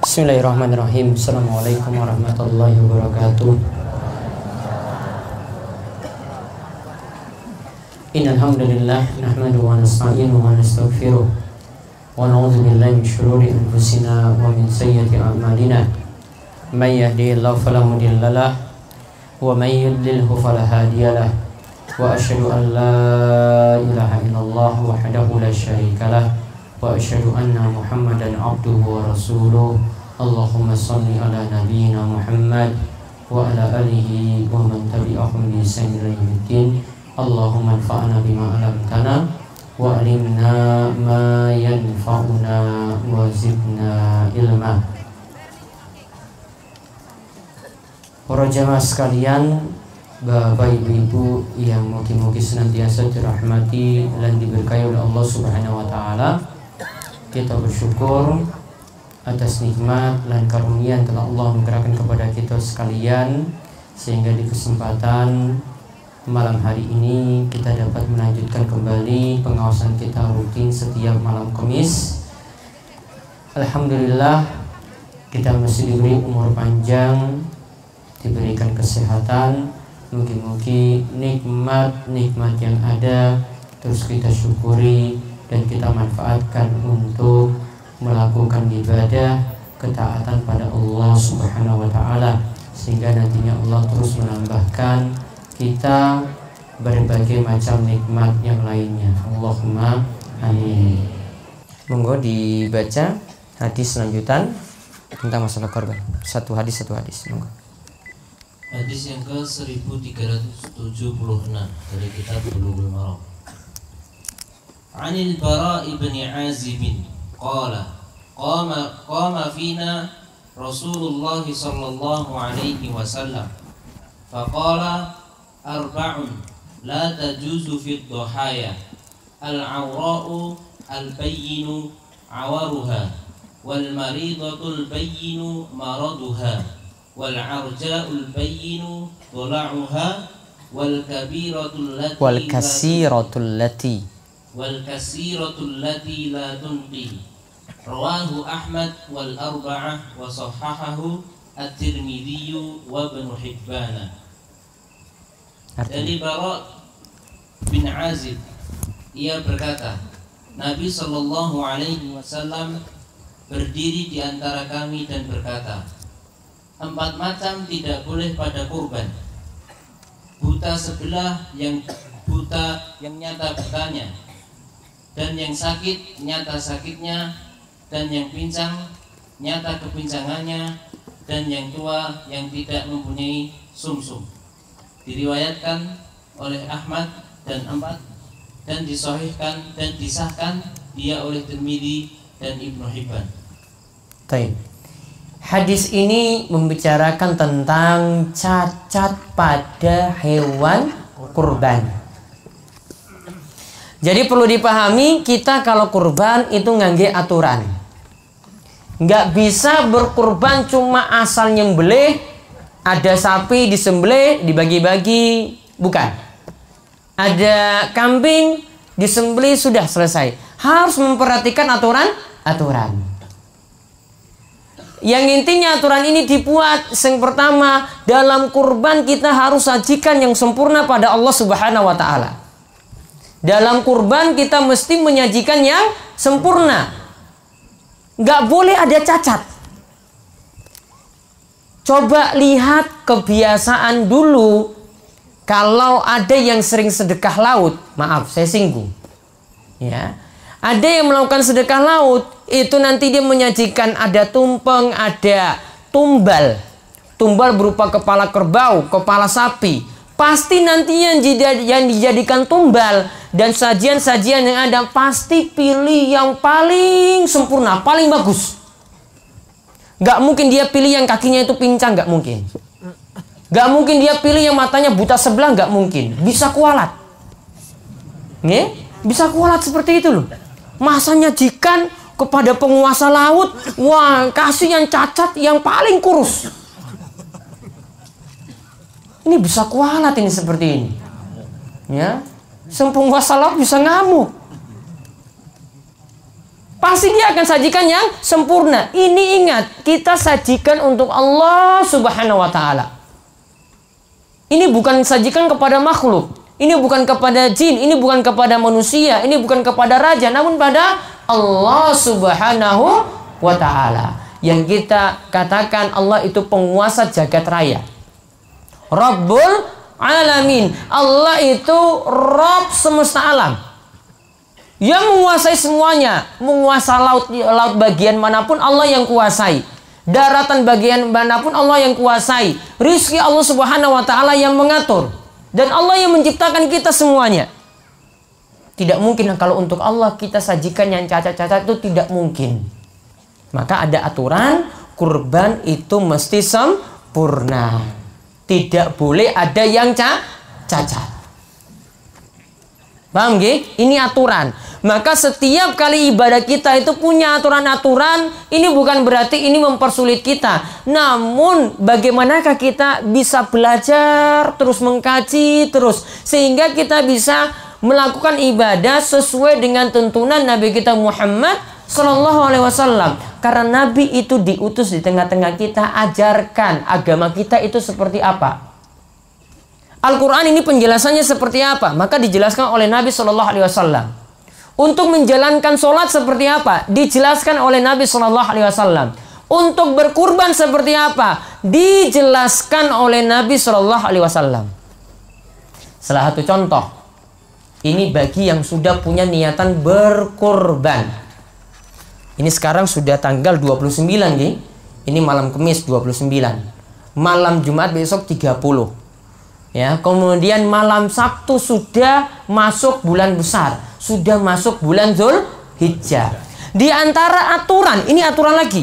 Bismillahirrahmanirrahim. Assalamualaikum warahmatullahi wabarakatuh. Innal hamdalillah nahmaduhu wa nasta'inuhu wa nastaghfiruh wa na'udzu billahi min shururi anfusina wa min sayyiati a'malina. May yahdihillahu fala mudilla lahu wa may yudlilhu fala hadiya lahu. Wa asyhadu an la ilaha illallah wahdahu la syarika lah wa asyhadu anna Muhammadan abduhu wa rasuluh. Allahumma shalli ala nabiyyina Muhammad wa ala alihi wa man tabi'ahum bi ihsan ila yaumiddin. Allahumma anfa'na bima 'allamtana wa 'allimna ma yanfa'una wa zidna ilma. Para jamaah sekalian, Bapak Ibu yang mungkin senantiasa dirahmati dan diberkahi oleh Allah Subhanahu wa taala, kita bersyukur atas nikmat dan karunia yang telah Allah menggerakkan kepada kita sekalian, sehingga di kesempatan malam hari ini kita dapat melanjutkan kembali pengawasan kita rutin setiap malam Kamis. Alhamdulillah, kita masih diberi umur panjang, diberikan kesehatan. Mungkin nikmat yang ada terus kita syukuri dan kita manfaatkan untuk melakukan ibadah ketaatan pada Allah Subhanahu wa taala, sehingga nantinya Allah terus menambahkan kita berbagai macam nikmat yang lainnya. Allahumma amin. Monggo dibaca hadis lanjutan tentang masalah korban. Satu hadis monggo. Hadis yang ke 1376 dari kitab Bulughul Maram. Anil Bara ibn Azib qala qama fina Rasulullah sallallahu alaihi wasallam faqala arba'un la tajuzu fi dhahaya al-awra'u al-bayyinu awaruha wal maridatul bayyinu maraduha wal arja'ul bayyinu dhula'uha wal kasiratul lati la tunqi. Rawahu Ahmad wal arba'ah wa sahhahahu at-Tirmidzi wa Ibnu Hibban. Dari Bara bin Azib, ia berkata, Nabi sallallahu alaihi wasallam berdiri di antara kami dan berkata, 4 macam tidak boleh pada kurban: buta sebelah yang buta yang nyata butanya, dan yang sakit nyata sakitnya, dan yang pincang nyata kepincangannya, dan yang tua yang tidak mempunyai sumsum. Diriwayatkan oleh Ahmad dan disahihkan dan disahkan dia oleh Tirmidzi dan Ibnu Hibban. Baik. Hadis ini membicarakan tentang cacat pada hewan kurban. Jadi perlu dipahami, kita kalau kurban itu ngangge aturan. Nggak bisa berkurban cuma asal nyembelih, ada sapi disembelih dibagi-bagi, bukan. Ada kambing disembelih sudah selesai. Harus memperhatikan aturan. Yang intinya aturan ini dibuat yang pertama, dalam kurban kita harus sajikan yang sempurna pada Allah Subhanahu wa taala. Dalam kurban kita mesti menyajikan yang sempurna. Nggak boleh ada cacat. Coba lihat kebiasaan dulu. Kalau ada yang sering sedekah laut, maaf saya singgung, ya, ada yang melakukan sedekah laut, itu nanti dia menyajikan ada tumpeng, ada tumbal berupa kepala kerbau, kepala sapi. Pasti nanti yang dijadikan tumbal dan sajian-sajian yang ada pasti pilih yang paling sempurna, paling bagus. Gak mungkin dia pilih yang kakinya itu pincang, gak mungkin. Gak mungkin dia pilih yang matanya buta sebelah, gak mungkin. Bisa kualat. Nih, bisa kualat seperti itu loh. Masa nyajikan kepada penguasa laut, wah kasih yang cacat, yang paling kurus. Ini bisa kualat ini seperti ini. Ya, penguasa laut bisa ngamuk. pasti dia akan sajikan yang sempurna. Ini ingat, kita sajikan untuk Allah Subhanahu wa ta'ala. Ini bukan sajikan kepada makhluk, ini bukan kepada jin, ini bukan kepada manusia, ini bukan kepada raja, namun pada Allah Subhanahu wa ta'ala. Yang kita katakan Allah itu penguasa jagat raya, Rabbul Alamin. Allah itu Rabb semesta alam, yang menguasai semuanya. Menguasai laut bagian manapun Allah yang kuasai, daratan bagian manapun Allah yang kuasai, rizki Allah Subhanahu wa ta'ala yang mengatur, dan Allah yang menciptakan kita semuanya. Tidak mungkin kalau untuk Allah kita sajikan yang cacat-cacat, itu tidak mungkin. Maka ada aturan, kurban itu mesti sempurna, tidak boleh ada yang cacat. Paham gak? Ini aturan. Maka setiap kali ibadah kita itu punya aturan-aturan. Ini bukan berarti ini mempersulit kita, namun bagaimanakah kita bisa belajar terus, mengkaji terus, sehingga kita bisa melakukan ibadah sesuai dengan tuntunan Nabi kita Muhammad Sallallahu Alaihi Wasallam. Karena Nabi itu diutus di tengah-tengah kita, ajarkan agama kita itu seperti apa. Al-Quran ini penjelasannya seperti apa, maka dijelaskan oleh Nabi Sallallahu Alaihi Wasallam. Untuk menjalankan sholat seperti apa, dijelaskan oleh Nabi Sallallahu Alaihi Wasallam. Untuk berkurban seperti apa, dijelaskan oleh Nabi Sallallahu Alaihi Wasallam. Salah satu contoh, ini bagi yang sudah punya niatan berkurban. Ini sekarang sudah tanggal 29 nih. Ini malam Kamis 29. Malam Jumat besok 30. Ya, kemudian malam Sabtu sudah masuk bulan besar, sudah masuk bulan Dzulhijjah. Di antara aturan, ini aturan lagi.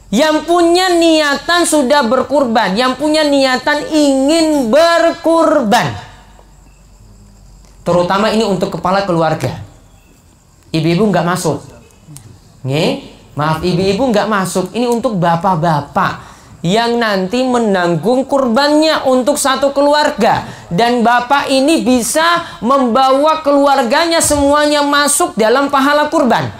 Yang punya niatan sudah berkurban, yang punya niatan ingin berkurban, terutama ini untuk kepala keluarga. Ibu-ibu nggak masuk. Nih, maaf, ibu-ibu nggak masuk. Ini untuk bapak-bapak yang nanti menanggung kurbannya untuk satu keluarga, dan bapak ini bisa membawa keluarganya semuanya masuk dalam pahala kurban.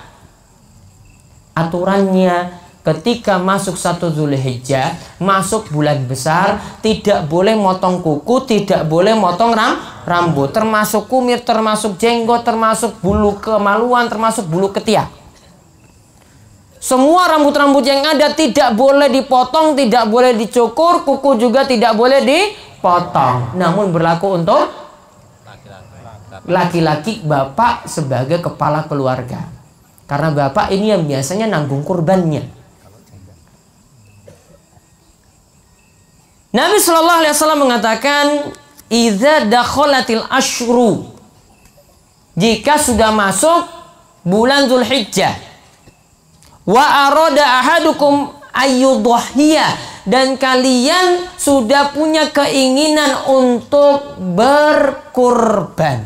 Aturannya, ketika masuk 1 Dzulhijjah, masuk bulan besar, tidak boleh motong kuku, tidak boleh motong rambut, termasuk kumir, termasuk jenggot, termasuk bulu kemaluan, termasuk bulu ketiak. Semua rambut-rambut yang ada tidak boleh dipotong, tidak boleh dicukur, kuku juga tidak boleh dipotong. Namun berlaku untuk laki-laki, bapak sebagai kepala keluarga. Karena bapak ini yang biasanya nanggung kurbannya. Nabi Shallallahu Alaihi Wasallam mengatakan, "Idza dakhalatil ashru", jika sudah masuk bulan Dzulhijjah, wa arada ahadukum ayyudhhiya, dan kalian sudah punya keinginan untuk berkurban.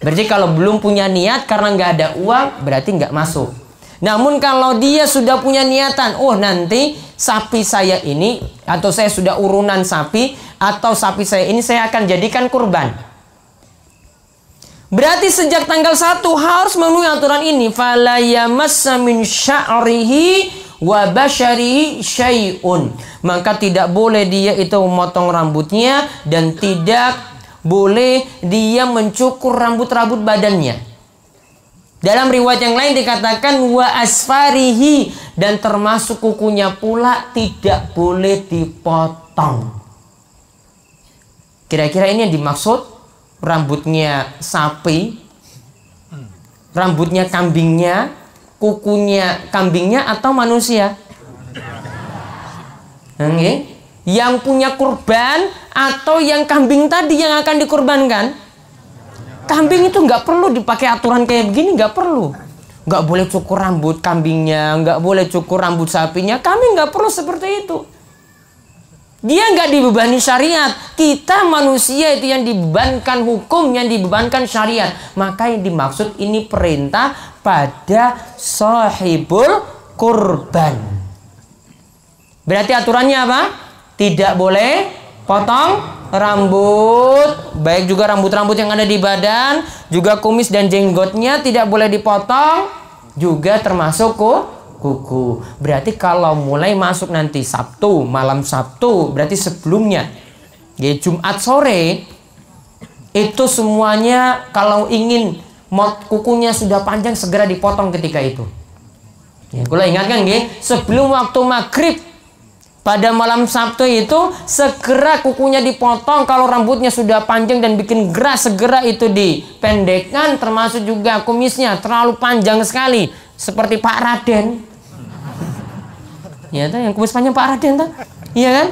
Berarti kalau belum punya niat karena nggak ada uang, berarti nggak masuk. Namun kalau dia sudah punya niatan, oh nanti sapi saya ini, atau saya sudah urunan sapi, atau sapi saya ini saya akan jadikan kurban, berarti sejak tanggal 1 harus memenuhi aturan ini. Fala yamassa min sya'rihi wa basyarihi syai'un. Maka tidak boleh dia itu memotong rambutnya, dan tidak boleh dia mencukur rambut-rambut badannya. Dalam riwayat yang lain dikatakan wa asfarihi, dan termasuk kukunya pula tidak boleh dipotong. Kira-kira ini yang dimaksud rambutnya sapi, rambutnya kambingnya, kukunya kambingnya, atau manusia? Yang punya kurban atau yang kambing tadi yang akan dikurbankan? Kambing itu nggak perlu dipakai aturan kayak begini, nggak perlu. Nggak boleh cukur rambut kambingnya, nggak boleh cukur rambut sapinya. Kambing nggak perlu seperti itu. Dia nggak dibebani syariat. Kita manusia itu yang dibebankan hukum, yang dibebankan syariat. Maka yang dimaksud ini perintah pada sahibul kurban. Berarti aturannya apa? Tidak boleh potong rambut, baik juga rambut-rambut yang ada di badan, juga kumis dan jenggotnya tidak boleh dipotong, juga termasuk kuku. Berarti kalau mulai masuk nanti Sabtu, malam Sabtu, berarti sebelumnya ya, Jumat sore itu semuanya kalau ingin kukunya sudah panjang segera dipotong ketika itu. Ya, kalau ingatkan sebelum waktu maghrib pada malam Sabtu itu segera kukunya dipotong. Kalau rambutnya sudah panjang dan bikin gerah, segera itu dipendekkan. Termasuk juga kumisnya terlalu panjang sekali, seperti Pak Raden. Ya, yang kumis panjang Pak Raden tuh, iya kan?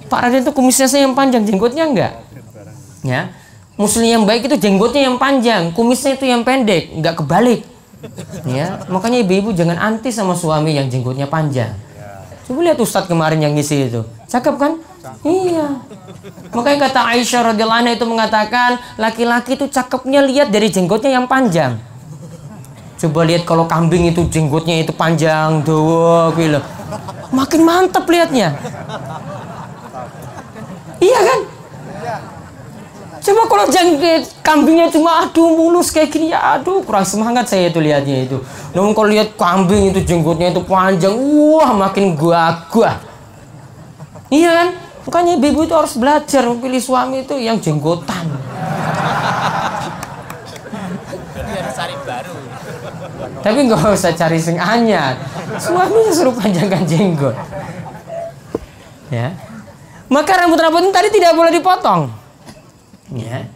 Pak Raden itu kumisnya yang panjang, jenggotnya enggak. Ya, Muslim yang baik itu jenggotnya yang panjang, kumisnya itu yang pendek, enggak kebalik. Ya, makanya ibu-ibu jangan anti sama suami yang jenggotnya panjang. Coba lihat Ustadz kemarin yang ngisi itu, cakep kan? Iya. Makanya kata Aisyah radhiyallahu anha itu mengatakan laki-laki itu cakepnya lihat dari jenggotnya yang panjang. Coba lihat kalau kambing itu jenggotnya itu panjang, dawa, gitu, makin mantep lihatnya. Iya kan? Coba kalau kambingnya cuma mulus kayak gini, ya aduh kurang semangat saya itu lihatnya itu. Namun kalau lihat kambing itu jenggotnya itu panjang, wah makin gagah. Iya kan? Makanya ibu itu harus belajar memilih suami itu yang jenggotan. Tapi nggak usah cari sing anyar, suaminya suruh panjangkan jenggot. Ya. Maka rambut-rambut ini tadi tidak boleh dipotong. Ya,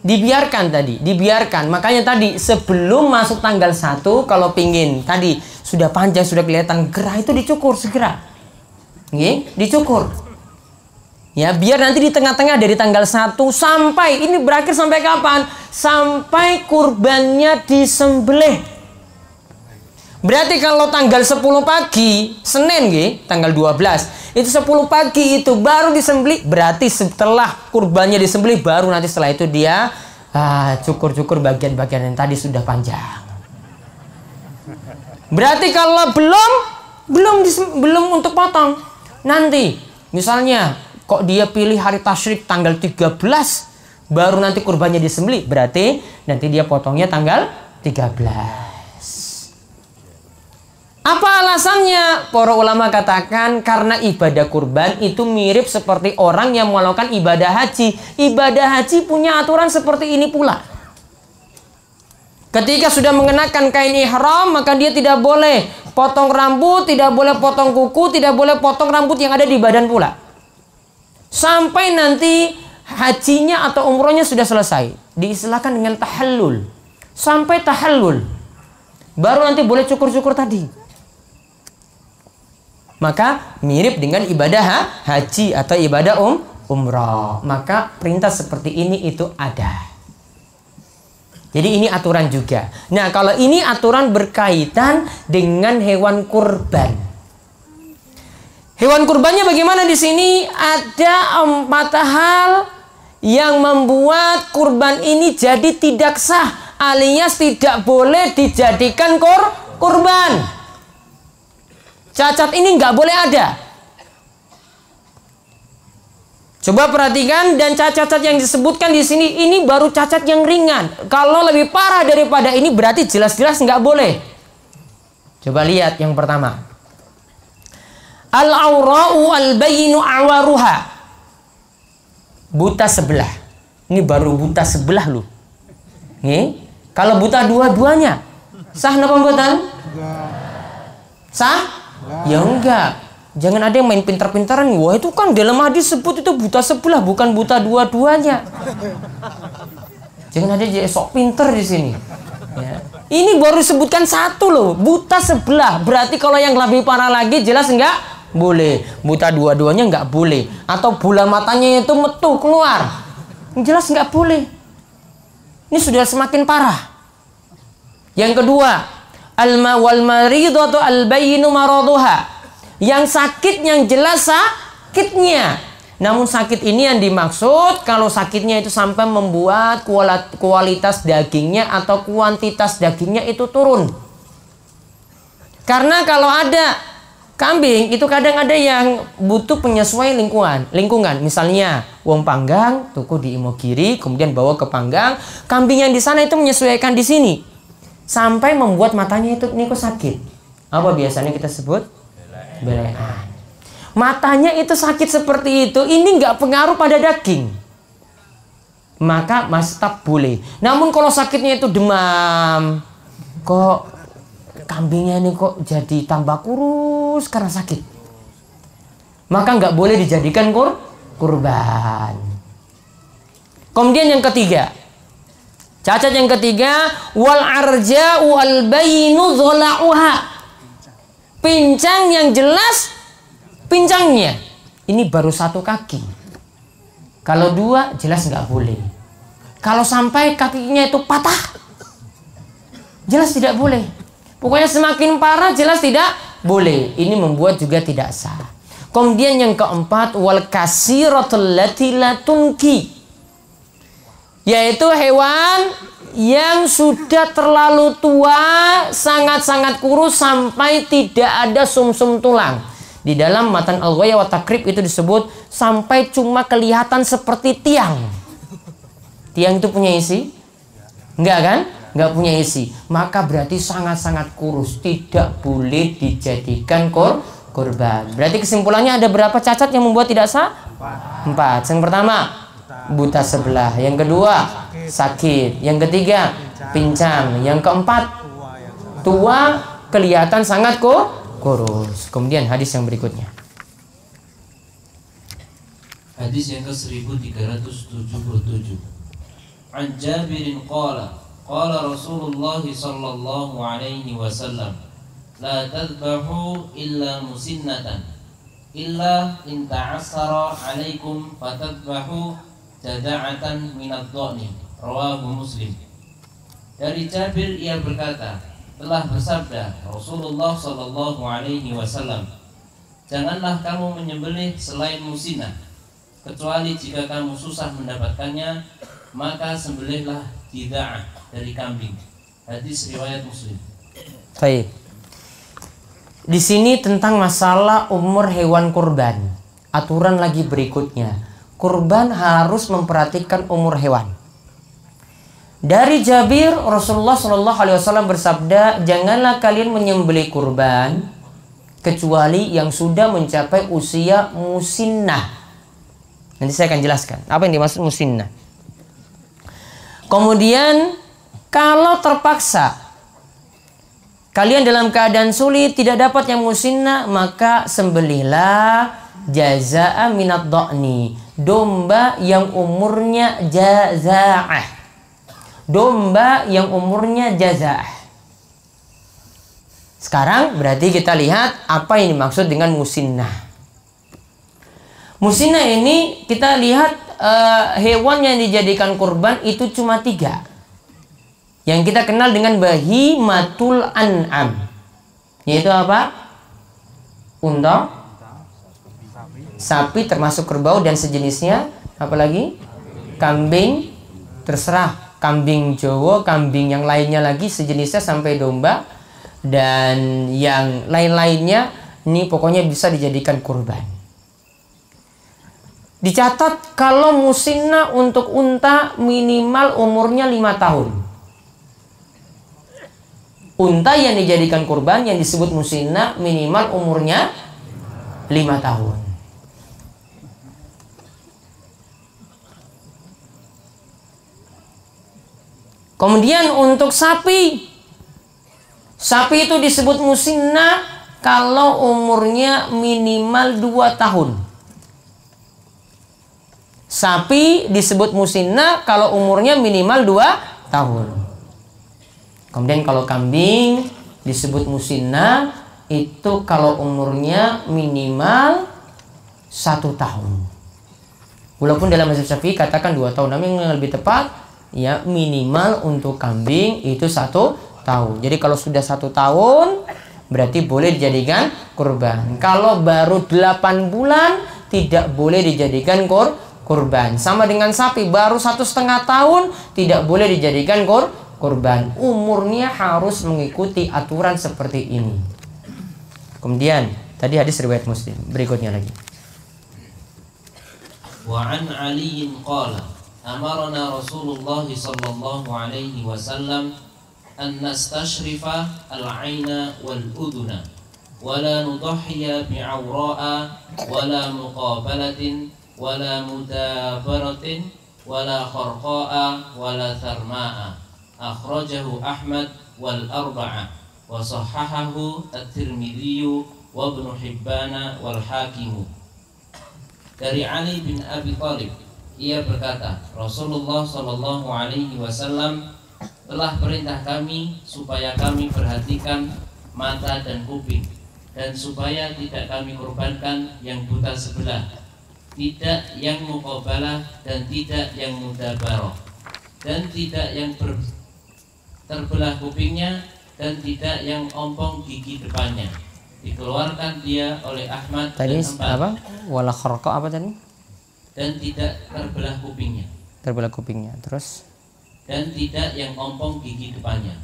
dibiarkan tadi, dibiarkan. Makanya tadi sebelum masuk tanggal 1 kalau pingin tadi sudah panjang, sudah kelihatan gerah, itu dicukur segera. Dicukur. Ya, biar nanti di tengah-tengah dari tanggal 1 sampai ini berakhir sampai kapan? Sampai kurbannya disembelih. Berarti kalau tanggal 10 pagi, Senin tanggal 12, itu 10 pagi itu baru disembelih, berarti setelah kurbannya disembelih baru nanti setelah itu dia cukur-cukur bagian-bagian yang tadi sudah panjang. Berarti kalau belum untuk potong, nanti misalnya kok dia pilih hari tasyrik tanggal 13 baru nanti kurbannya disembelih, berarti nanti dia potongnya tanggal 13. Apa alasannya? Para ulama katakan karena ibadah kurban itu mirip seperti orang yang melakukan ibadah haji. Ibadah haji punya aturan seperti ini pula. Ketika sudah mengenakan kain ihram, maka dia tidak boleh potong rambut, tidak boleh potong kuku, tidak boleh potong rambut yang ada di badan pula. Sampai nanti hajinya atau umrohnya sudah selesai. Diistilahkan dengan tahallul. Sampai tahallul. Baru nanti boleh cukur-cukur tadi. Maka mirip dengan ibadah haji atau ibadah umrah. Maka perintah seperti ini itu ada. Jadi ini aturan juga. Nah, kalau ini aturan berkaitan dengan hewan kurban. Hewan kurbannya bagaimana di sini? Ada 4 hal yang membuat kurban ini jadi tidak sah, alias tidak boleh dijadikan kurban. Cacat ini nggak boleh ada. Coba perhatikan, dan cacat-cacat yang disebutkan di sini ini baru cacat yang ringan. Kalau lebih parah daripada ini berarti jelas-jelas nggak boleh. Coba lihat yang pertama. Al-aura'u al-bayinu awaruha. Buta sebelah. Ini baru buta sebelah loh. Kalau buta dua-duanya sah napa mboten? Sah? Ya enggak. Jangan ada yang main pintar-pintaran. Wah, itu kan dalam hadis sebut itu buta sebelah, bukan buta dua-duanya. Jangan ada sok pintar di sini. Ya. Ini baru disebutkan 1 loh, buta sebelah. Berarti kalau yang lebih parah lagi jelas enggak boleh. Buta dua-duanya enggak boleh. Atau bola matanya itu metu keluar. Jelas enggak boleh. Ini sudah semakin parah. Yang kedua, wal maridatu al-bayinu maraduha. Yang sakit yang jelas sakitnya. Namun sakit ini yang dimaksud kalau sakitnya itu sampai membuat kualitas dagingnya atau kuantitas dagingnya itu turun. Karena kalau ada Kambing itu kadang ada yang butuh penyesuaian lingkungan. Misalnya wong Panggang tuku di Imogiri, kemudian bawa ke Panggang. Kambing yang di sana itu menyesuaikan di sini sampai membuat matanya itu niku sakit. Apa biasanya kita sebut? Belean. Matanya itu sakit seperti itu, ini nggak pengaruh pada daging, maka tetap boleh. Namun kalau sakitnya itu demam, kok kambingnya ini kok jadi tambah kurus karena sakit, maka nggak boleh dijadikan kurban. Kemudian yang ketiga, cacat yang ketiga, wal arja wal bainu dhola'uha, pincang yang jelas pincangnya ini baru satu kaki. Kalau dua jelas nggak boleh. Kalau sampai kakinya itu patah, jelas tidak boleh. Pokoknya semakin parah jelas tidak boleh. Ini membuat juga tidak sah. Kemudian yang keempat, wal kasiratul lati la tunki, yaitu hewan yang sudah terlalu tua, sangat-sangat kurus sampai tidak ada sumsum tulang. Di dalam matan Al-Ghaya wa Takrib itu disebut sampai cuma kelihatan seperti tiang. Tiang itu punya isi? Enggak kan? Enggak punya isi. Maka berarti sangat-sangat kurus, tidak boleh dijadikan korban. Berarti kesimpulannya ada berapa cacat yang membuat tidak sah? 4. Yang pertama, buta sebelah. Yang kedua, sakit. Yang ketiga, pincang. Yang keempat, tua, kelihatan sangat kurus. Kemudian hadis yang berikutnya. Hadis yang ke-1377. An Jabirin qala Rasulullah sallallahu alaihi wasallam, la tadbahu illa musinnatan illa in ta'assara alaikum fatadbahu jada'atan minad dhani. Rawahu Muslim. Dari Jabir ia berkata, telah bersabda Rasulullah sallallahu alaihi wasallam, janganlah kamu menyembelih selain musinnah, kecuali jika kamu susah mendapatkannya, maka sembelihlah jida'ah dari kambing. Hadis riwayat Muslim. Baik. Di sini tentang masalah umur hewan kurban. Aturan lagi berikutnya, kurban harus memperhatikan umur hewan. Dari Jabir, Rasulullah Shallallahu Alaihi Wasallam bersabda, janganlah kalian menyembelih kurban kecuali yang sudah mencapai usia musinnah. Nanti saya akan jelaskan apa yang dimaksud musinnah. Kemudian kalau terpaksa kalian dalam keadaan sulit tidak dapat yang musinnah, maka sembelihlah jaza'a minad dha'ni, domba yang umurnya jaza'ah. Domba yang umurnya jaza'ah. Sekarang berarti kita lihat apa yang dimaksud dengan musinnah. Musinnah ini kita lihat hewan yang dijadikan kurban itu cuma 3. Yang kita kenal dengan bahimatul an'am, yaitu apa? Unta, sapi termasuk kerbau dan sejenisnya, apalagi kambing, terserah, kambing Jawa, kambing yang lainnya lagi sejenisnya sampai domba dan yang lain-lainnya, ini pokoknya bisa dijadikan kurban. Dicatat kalau musinnah untuk unta minimal umurnya 5 tahun. Unta yang dijadikan kurban yang disebut musinnah minimal umurnya 5 tahun. Kemudian untuk sapi, sapi itu disebut musinnah kalau umurnya minimal 2 tahun. Sapi disebut musinnah kalau umurnya minimal 2 tahun. Kemudian kalau kambing disebut musinnah itu kalau umurnya minimal 1 tahun. Walaupun dalam mazhab Syafi'i katakan 2 tahun, namun yang lebih tepat ya minimal untuk kambing itu 1 tahun. Jadi kalau sudah 1 tahun berarti boleh dijadikan kurban. Kalau baru 8 bulan tidak boleh dijadikan kurban. Sama dengan sapi baru 1,5 tahun tidak boleh dijadikan kurban. Umurnya harus mengikuti aturan seperti ini. Kemudian Tadi hadis riwayat Muslim. Berikutnya lagi. Wa an Ali qala amarna Rasulullah sallallahu alaihi wasallam an nastashrifa al-'aina wal udhuna wa la nudhiya bi'awra'a wa la muqabalatin wa la mudabaratin wa la kharqa'a wa la tharma'a. Akhrajahu Ahmad wal arba'ah wa sahahahu at-Tirmidzi wa Ibnu Hibban wal Hakim. Dari Ali bin Abi Thalib, ia berkata, Rasulullah sallallahu alaihi wasallam telah perintah kami supaya kami perhatikan mata dan kuping, dan supaya tidak kami korbankan yang buta sebelah, tidak yang muqabalah dan tidak yang mudabarah, dan tidak yang terbelah kupingnya dan tidak yang ompong gigi depannya. Dikeluarkan dia oleh Ahmad tadi dan empat. Apa? Wala kharqa apa tadi? Dan tidak terbelah kupingnya. Terbelah kupingnya. Terus? Dan tidak yang ompong gigi depannya.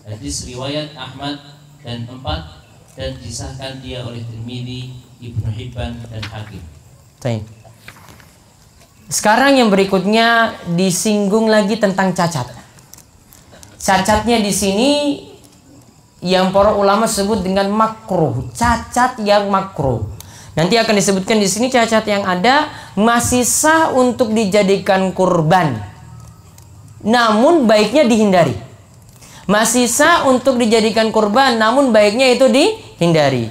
Hadis riwayat Ahmad dan empat, dan disahkan dia oleh Tirmidzi, Ibnu Hibban dan Hakim. Baik. Sekarang yang berikutnya disinggung lagi tentang cacat. Cacatnya di sini yang para ulama sebut dengan makruh, cacat yang makruh. Nanti akan disebutkan di sini cacat yang ada masih sah untuk dijadikan kurban, namun baiknya dihindari. Masih sah untuk dijadikan kurban, namun baiknya itu dihindari.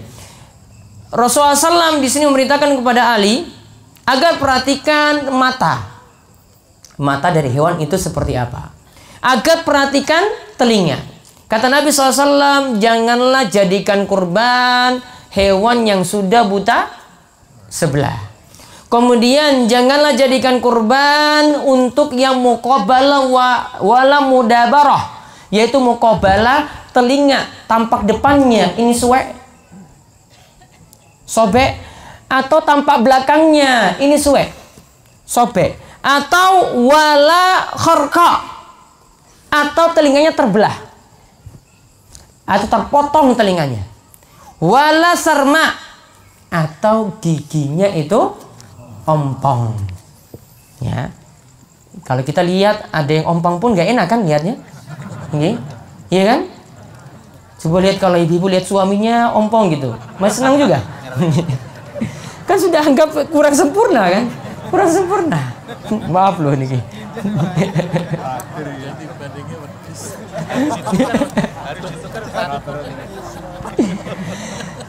Rasulullah SAW di sini memerintahkan kepada Ali agar perhatikan mata dari hewan itu seperti apa. Agar perhatikan telinga. Kata Nabi SAW, janganlah jadikan kurban hewan yang sudah buta sebelah. Kemudian janganlah jadikan kurban untuk yang muqabalah wala mudabarah, yaitu muqabalah telinga tampak depannya ini sobek, atau tampak belakangnya ini sobek, atau wala kharqa, atau telinganya terbelah atau terpotong telinganya, wala sarma, atau giginya itu ompong. Ya, kalau kita lihat ada yang ompong pun gak enak kan lihatnya, iya kan? Coba lihat kalau ibu lihat suaminya ompong gitu, masih senang juga. Kan sudah anggap kurang sempurna kan? Kurang sempurna. Maaf loh nih.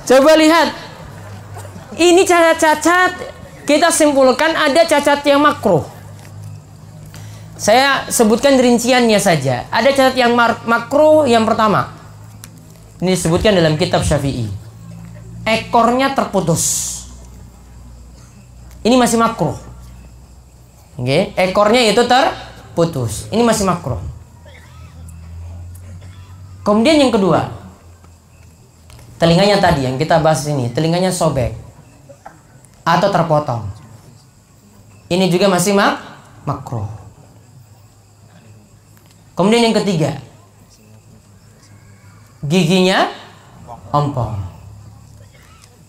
Coba lihat. Ini cacat-cacat, kita simpulkan ada cacat yang makruh. Saya sebutkan rinciannya saja. Ada cacat yang makruh yang pertama. Ini disebutkan dalam kitab Syafi'i. Ekornya terputus. Ini masih makruh. Oke, ekornya itu terputus. Ini masih makruh. Kemudian yang kedua, telinganya tadi yang kita bahas ini, telinganya sobek atau terpotong. Ini juga masih makruh. Kemudian yang ketiga, giginya ompong.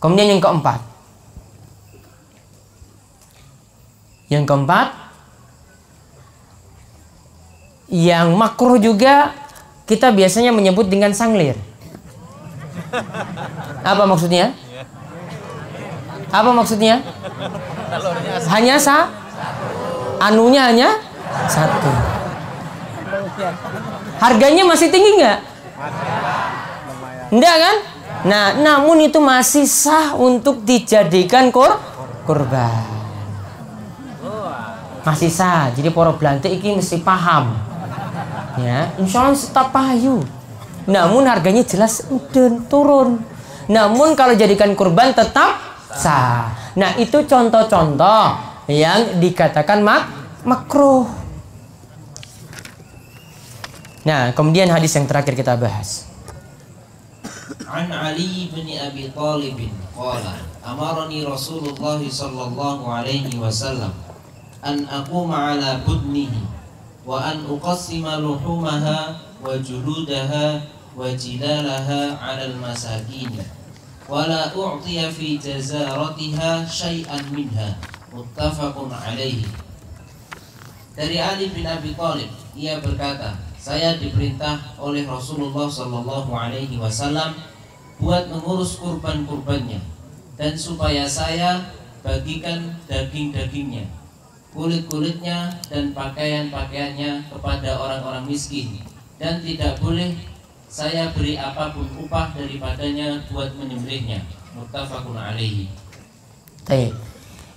Kemudian yang keempat, yang makruh juga kita biasanya menyebut dengan sanglir. Apa maksudnya? Apa maksudnya? Hanya anunya hanya satu. Harganya masih tinggi nggak? Enggak kan? Nah, namun itu masih sah untuk dijadikan kurban. Masih sah. Jadi para belante ini mesti paham. Ya, insya Allah tetap payu. Namun harganya jelas udah turun. Namun kalau jadikan kurban tetap sah. Nah, itu contoh-contoh yang dikatakan makruh. Nah, kemudian hadis yang terakhir kita bahas. An Ali bin Abi Thalib qala amarani Rasulullah sallallahu alaihi wasallam an aquma ala budnihi wa an uqassima luhumaha wa juludaha wa jilalaha ala al-masakin wala u'tiya fi jazaratiha syai'an minha. Muttafaqun alaihi. Dari Ali bin Abi Thalib, ia berkata, saya diperintah oleh Rasulullah sallallahu alaihi wasallam buat mengurus kurban-kurbannya, dan supaya saya bagikan daging-dagingnya, kulit-kulitnya dan pakaian-pakaiannya kepada orang-orang miskin, dan tidak boleh saya beri apapun upah daripadanya buat menyembelihnya. Muttafaqun alaihi.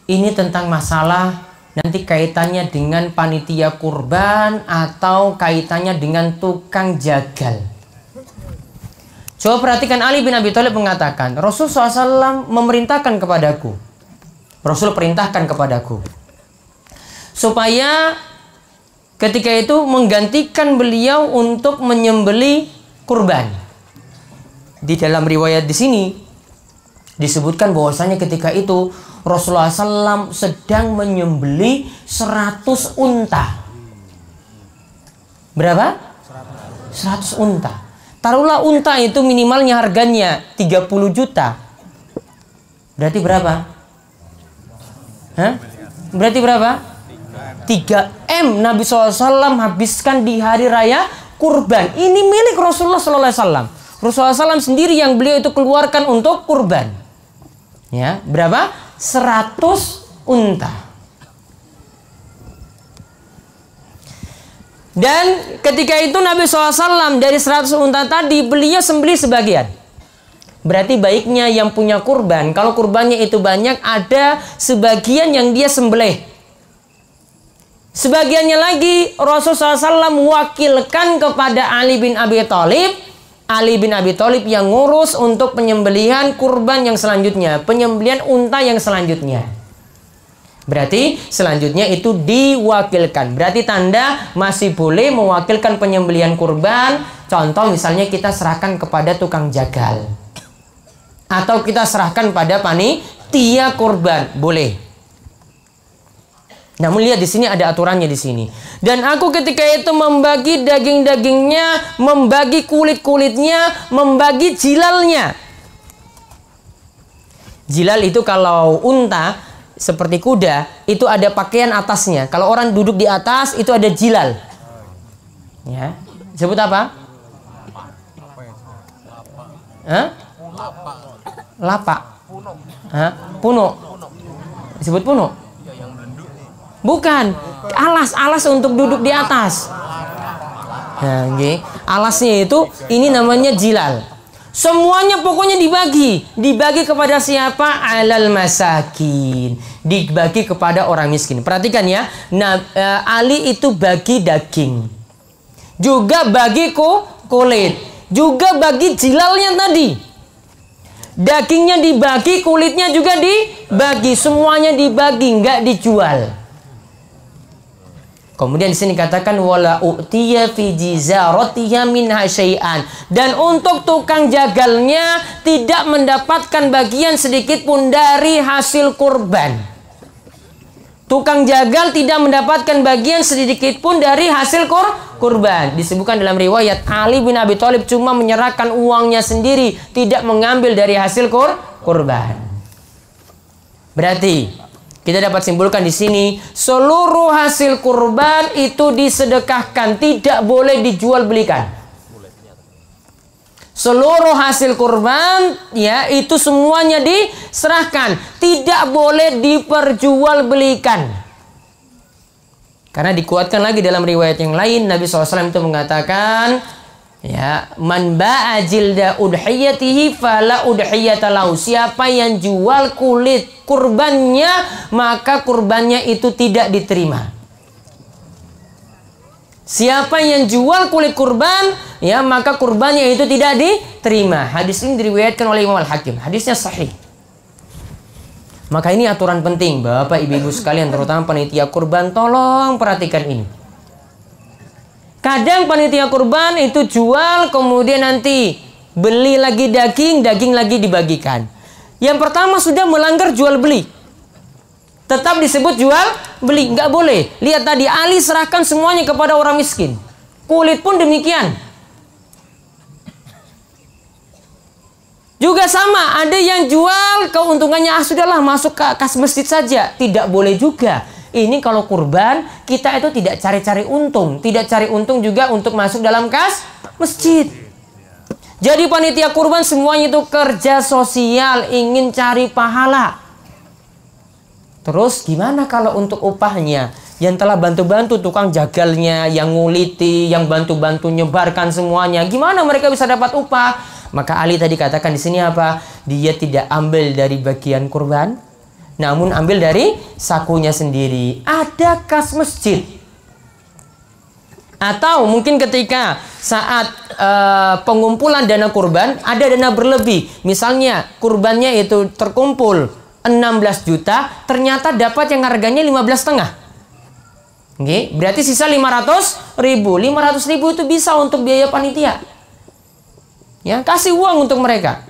Ini tentang masalah nanti kaitannya dengan panitia kurban atau kaitannya dengan tukang jagal. Coba perhatikan, Ali bin Abi Thalib mengatakan, Rasul SAW memerintahkan kepadaku, Rasul perintahkan kepadaku supaya ketika itu menggantikan beliau untuk menyembelih kurban. Di dalam riwayat di sini disebutkan bahwasanya ketika itu Rasulullah SAW sedang menyembelih 100 unta. Berapa? 100 unta. Taruhlah unta itu minimalnya harganya 30 juta. Berarti berapa? Hah? Berarti berapa? 3M Nabi SAW habiskan di hari raya kurban. Ini milik Rasulullah SAW. Rasulullah SAW sendiri yang beliau itu keluarkan untuk kurban. Ya, berapa? 100 unta. Dan ketika itu Nabi SAW dari 100 unta tadi beliau sembelih sebagian. Berarti baiknya yang punya kurban, kalau kurbannya itu banyak, ada sebagian yang dia sembelih. Sebagiannya lagi Rasulullah SAW wakilkan kepada Ali bin Abi Thalib. Ali bin Abi Thalib yang ngurus untuk penyembelihan kurban yang selanjutnya, penyembelihan unta yang selanjutnya. Berarti selanjutnya itu diwakilkan. Berarti tanda masih boleh mewakilkan penyembelihan kurban. Contoh misalnya kita serahkan kepada tukang jagal, atau kita serahkan pada panitia kurban, boleh. Namun lihat di sini ada aturannya di sini. Dan aku ketika itu membagi daging-dagingnya, membagi kulit-kulitnya, membagi jilalnya. Jilal itu kalau unta seperti kuda itu ada pakaian atasnya. Kalau orang duduk di atas itu ada jilal. Ya, disebut apa? Hah? Lapak. Hah? Puno. Disebut puno. Bukan, alas untuk duduk di atas. Nah, okay. Alasnya itu ini namanya jilal. Semuanya pokoknya dibagi kepada siapa? Alal masakin, dibagi kepada orang miskin. Perhatikan ya, nah, Ali itu bagi daging, juga bagi kulit, juga bagi jilalnya tadi. Dagingnya dibagi, kulitnya juga dibagi, semuanya dibagi, nggak dijual. Kemudian di sini katakan wala u'tiya fi jizaratiha minha syai'an, dan untuk tukang jagalnya tidak mendapatkan bagian sedikit pun dari hasil kurban. Tukang jagal tidak mendapatkan bagian sedikit pun dari hasil kurban. Disebutkan dalam riwayat Ali bin Abi Thalib cuma menyerahkan uangnya sendiri, tidak mengambil dari hasil kurban. Berarti kita dapat simpulkan di sini, seluruh hasil kurban itu disedekahkan, tidak boleh dijual belikan. Seluruh hasil kurban ya itu semuanya diserahkan, tidak boleh diperjualbelikan. Karena dikuatkan lagi dalam riwayat yang lain, Nabi SAW itu mengatakan, ya, man ba'a jilda udhiyatihi fala udhiyata lahu. Siapa yang jual kulit kurbannya, maka kurbannya itu tidak diterima. Siapa yang jual kulit kurban, ya, maka kurbannya itu tidak diterima. Hadis ini diriwayatkan oleh Imam Al-Hakim. Hadisnya sahih. Maka ini aturan penting, Bapak Ibu sekalian, terutama panitia kurban, tolong perhatikan ini. Kadang panitia kurban itu jual, kemudian nanti beli lagi daging lagi dibagikan. Yang pertama sudah melanggar jual beli, tetap disebut jual beli, nggak boleh. Lihat tadi Ali serahkan semuanya kepada orang miskin, kulit pun demikian. Juga juga sama, ada yang jual keuntungannya sudahlah masuk ke kas masjid saja. Tidak boleh juga. Ini kalau kurban, kita itu tidak cari-cari untung. Tidak cari untung juga untuk masuk dalam kas masjid. Jadi panitia kurban semuanya itu kerja sosial, ingin cari pahala. Terus gimana kalau untuk upahnya? Yang telah bantu-bantu tukang jagalnya, yang nguliti, yang bantu-bantu nyebarkan semuanya, gimana mereka bisa dapat upah? Maka Ali tadi katakan di sini apa? Dia tidak ambil dari bagian kurban, namun ambil dari sakunya sendiri. Ada kas masjid. Atau mungkin ketika saat pengumpulan dana kurban, ada dana berlebih. Misalnya kurbannya itu terkumpul 16 juta, ternyata dapat yang harganya 15,5. Oke, berarti sisa 500 ribu. 500 ribu itu bisa untuk biaya panitia. Ya, kasih uang untuk mereka.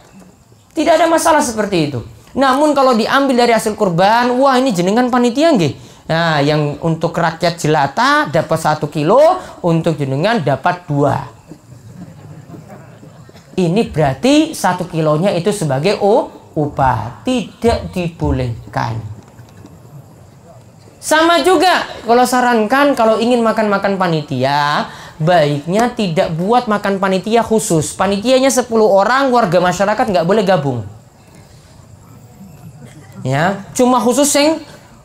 Tidak ada masalah seperti itu. Namun kalau diambil dari hasil kurban, wah ini jenengan panitia nggih. Nah, yang untuk rakyat jelata dapat 1 kilo, untuk jenengan dapat 2. Ini berarti 1 kilonya itu sebagai upah. Tidak dibolehkan. Sama juga kalau sarankan kalau ingin makan-makan panitia, baiknya tidak buat makan panitia khusus. Panitianya 10 orang, warga masyarakat nggak boleh gabung. Ya, cuma khusus yang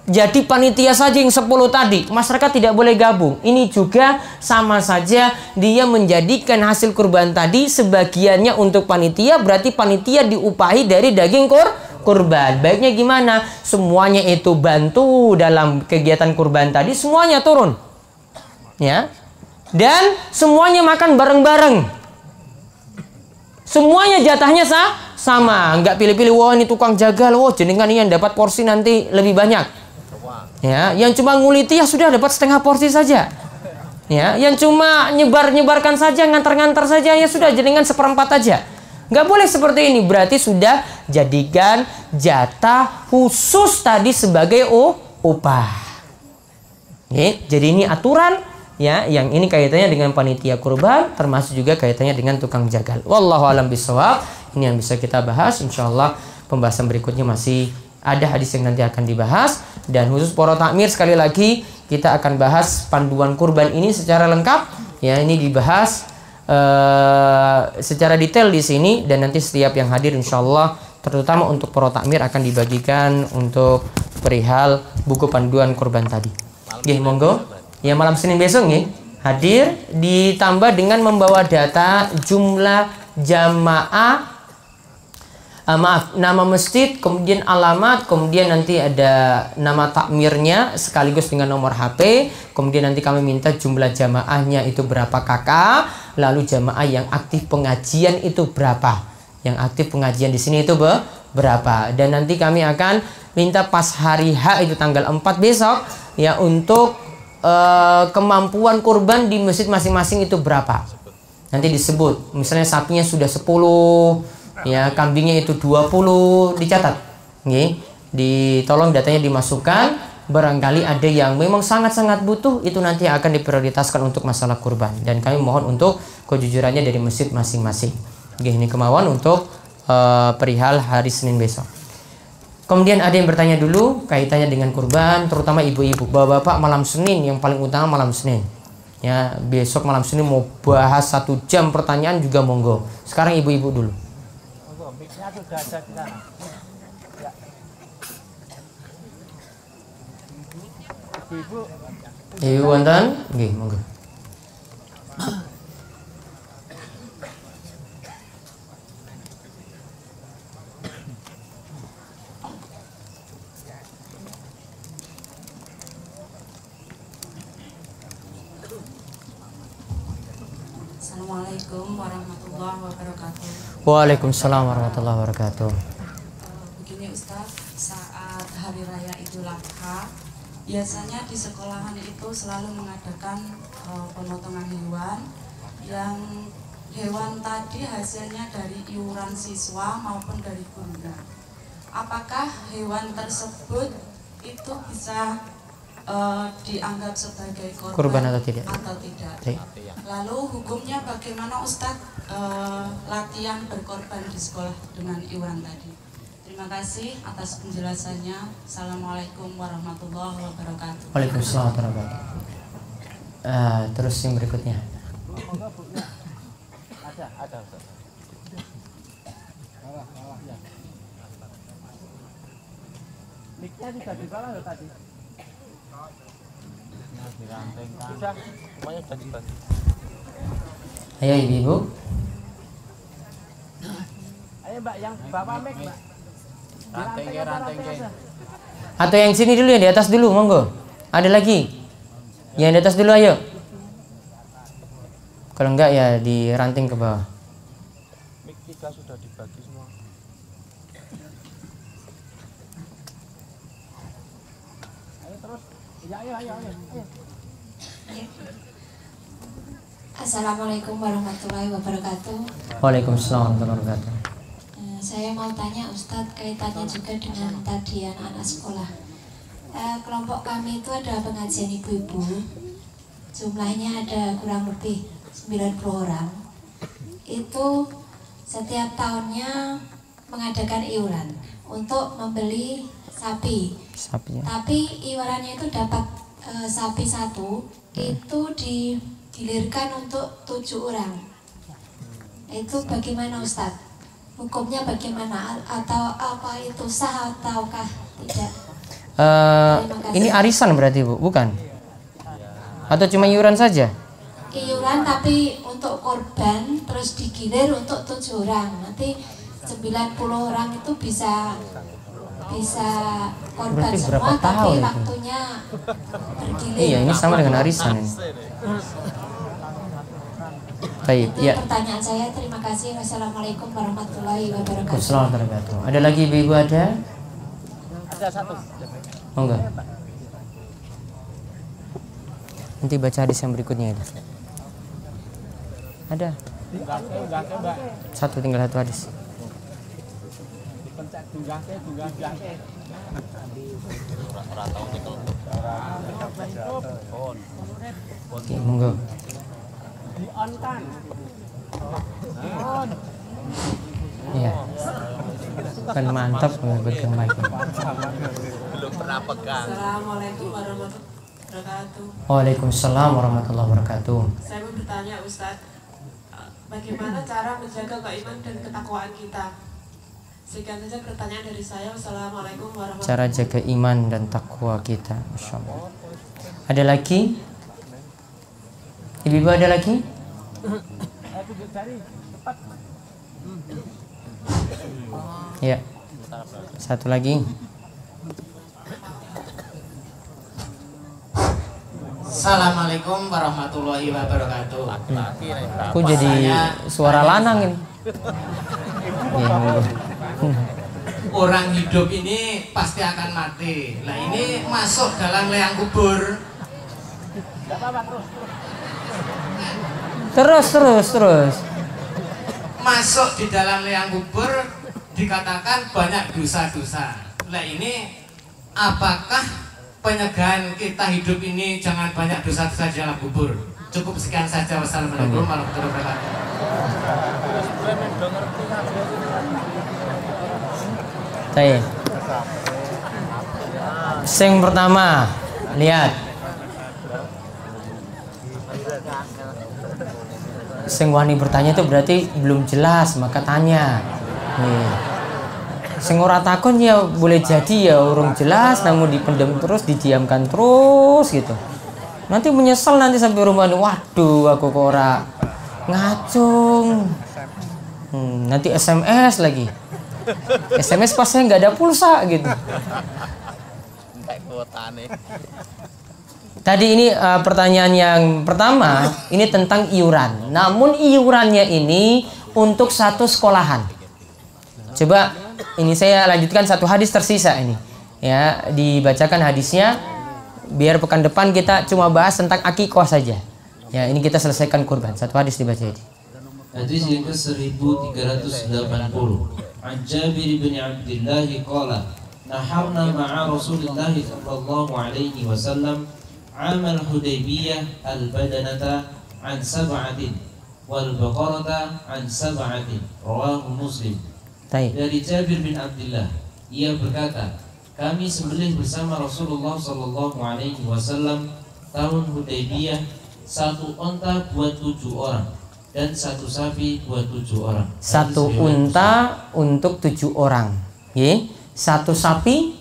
jadi panitia saja yang 10 tadi. Masyarakat tidak boleh gabung. Ini juga sama saja dia menjadikan hasil kurban tadi sebagiannya untuk panitia, berarti panitia diupahi dari daging kurban. Baiknya gimana? Semuanya itu bantu dalam kegiatan kurban tadi, semuanya turun. Ya. Dan semuanya makan bareng-bareng. Semuanya jatahnya sama, nggak pilih-pilih. Wah ini tukang jagal, wah jenengan ini yang dapat porsi nanti lebih banyak. Ya, yang cuma nguliti ya sudah dapat setengah porsi saja. Ya, yang cuma nyebarkan saja, ngantar-ngantar saja ya sudah jenengan 1/4 aja. Nggak boleh seperti ini. Berarti sudah jadikan jatah khusus tadi sebagai upah. Oke, jadi ini aturan ya, yang ini kaitannya dengan panitia kurban, termasuk juga kaitannya dengan tukang jagal. Wallahu a'lam bishawab. Ini yang bisa kita bahas. Insyaallah pembahasan berikutnya masih ada hadis yang nanti akan dibahas. Dan khusus para takmir sekali lagi kita akan bahas panduan kurban ini secara lengkap. Ya, ini dibahas secara detail di sini, dan nanti setiap yang hadir insyaallah terutama untuk para takmir akan dibagikan untuk perihal buku panduan kurban tadi. Nggih, monggo. Ya, malam Senin besok nggih hadir, ditambah dengan membawa data jumlah jamaah, nama masjid, kemudian alamat, kemudian nanti ada nama takmirnya sekaligus dengan nomor HP, kemudian nanti kami minta jumlah jamaahnya itu berapa kakak, lalu jamaah yang aktif pengajian itu berapa, yang aktif pengajian di sini itu berapa, dan nanti kami akan minta pas hari H itu tanggal 4 besok ya untuk kemampuan kurban di masjid masing-masing itu berapa, nanti disebut, misalnya sapinya sudah 10 ya, kambingnya itu 20, dicatat. Nggih, ditolong datanya dimasukkan. Barangkali ada yang memang sangat-sangat butuh, itu nanti akan diprioritaskan untuk masalah kurban. Dan kami mohon untuk kejujurannya dari masjid masing-masing. Nggih, ini kemauan untuk perihal hari Senin besok. Kemudian ada yang bertanya dulu kaitannya dengan kurban, terutama ibu-ibu. Bapak-bapak malam Senin, yang paling utama malam Senin. Ya, besok malam Senin mau bahas 1 jam pertanyaan juga monggo. Sekarang ibu-ibu dulu. Sudah ada di sana. Ya. Ibu. Ibu wonten? Nggih, monggo. Assalamualaikum warahmatullahi wabarakatuh. Waalaikumsalam warahmatullahi wabarakatuh. Begini Ustaz, saat Hari Raya Idul Adha, biasanya di sekolahan itu selalu mengadakan pemotongan hewan, yang hewan tadi hasilnya dari iuran siswa maupun dari gurunya. Apakah hewan tersebut itu bisa dianggap sebagai korban atau tidak? Lalu hukumnya bagaimana Ustadz latihan berkorban di sekolah dengan iuran tadi. Terima kasih atas penjelasannya. Assalamualaikum warahmatullahi wabarakatuh. Waalaikumsalam warahmatullahi wabarakatuh. Terus yang berikutnya. Ada. Ya. Mic-nya tidak di bawah loh tadi. Sudah, semuanya sudah dibagi. Ayo ibu. Ayo Mbak, yang bawa mic Mbak. Ranting. Atau yang sini dulu, yang di atas dulu, monggo. Ada lagi? Yang di atas dulu, ayo. Kalau enggak ya diranting ke bawah. Mic 3 sudah dibagi semua. Ayo terus. Ya, ayo. Assalamualaikum warahmatullahi wabarakatuh. Waalaikumsalam warahmatullahi wabarakatuh. Saya mau tanya Ustadz, kaitannya juga dengan tadi anak-anak sekolah. Kelompok kami itu ada pengajian ibu-ibu. Jumlahnya ada kurang lebih 90 orang. Itu setiap tahunnya mengadakan iuran untuk membeli sapi. Sapinya. Tapi iurannya itu dapat sapi satu itu digilirkan untuk 7 orang. Itu bagaimana Ustadz? Hukumnya bagaimana? Atau apa itu sah ataukah tidak? Ini arisan berarti Bu, bukan? Atau cuma iuran saja? Iuran tapi untuk korban terus digilir untuk 7 orang. Nanti 90 orang itu bisa korban Berarti semua, berapa tapi tahun itu? waktunya bergilir. Iya, ini sama dengan arisan ini. Baik, Itu ya. pertanyaan saya. Terima kasih. Wassalamualaikum warahmatullahi wabarakatuh. Assalamualaikum warahmatullahi wabarakatuh. Ada lagi ibu-ibu ada? Ada satu. Oh enggak. Nanti baca hadis yang berikutnya ada. Ada. Enggak, Mbak. Satu, tinggal satu hadis. Dipencet dunggake. Oke, monggo. Di-on kan. Iya. Kan mantap memegang mic. Belum pernah pegang. Assalamualaikum warahmatullahi wabarakatuh. Waalaikumsalam warahmatullahi wabarakatuh. Saya mau bertanya Ustadz, bagaimana cara menjaga keimanan dan ketakwaan kita? Sekian saja pertanyaan dari saya. Wassalamualaikum warahmatullahi Cara jaga iman dan takwa kita. Masya Allah. Ada lagi? Ibu-ibu ada lagi? Ya. Satu lagi. Assalamualaikum warahmatullahi wabarakatuh. Aku jadi suara lanang ini. Ya, monggo. Orang hidup ini pasti akan mati. Nah ini masuk dalam liang kubur. Terus. Masuk di dalam liang kubur dikatakan banyak dosa-dosa. Nah ini apakah penyegahan kita hidup ini jangan banyak dosa-dosa di dalam kubur? Cukup sekian saja. Wassalamualaikum warahmatullahi wabarakatuh. Baik. Sing pertama, lihat. Sing wani bertanya itu berarti belum jelas, maka tanya. Nih. Sing ora takon ya boleh jadi ya urung jelas, namun dipendam terus, didiamkan terus gitu. Nanti menyesal nanti sampai rumah, waduh aku kok ora ngacung. Nanti SMS lagi. SMS pas saya nggak ada pulsa gitu. Tadi ini pertanyaan yang pertama ini tentang iuran. Namun iurannya ini untuk satu sekolahan. Coba ini saya lanjutkan satu hadis tersisa ini. Ya, dibacakan hadisnya biar pekan depan kita cuma bahas tentang akikah saja. Ya, ini kita selesaikan kurban. Satu hadis dibaca ini. Hadis yang ke-1380. An Jabir bin Abdullah qala naharna ma'a Rasulillah sallallahu alaihi wasallam amal Hudaybiyah al-badanata an sab'atin wal baqarata an sab'atin rawahu Muslim. Dari Jabir bin Abdullah, ia berkata, kami sembelih bersama Rasulullah sallallahu alaihi wasallam tahun Hudaybiyah 1 unta buat 7 orang dan 1 sapi buat 7 orang. 1 unta untuk 7 orang. Ye? 1 sapi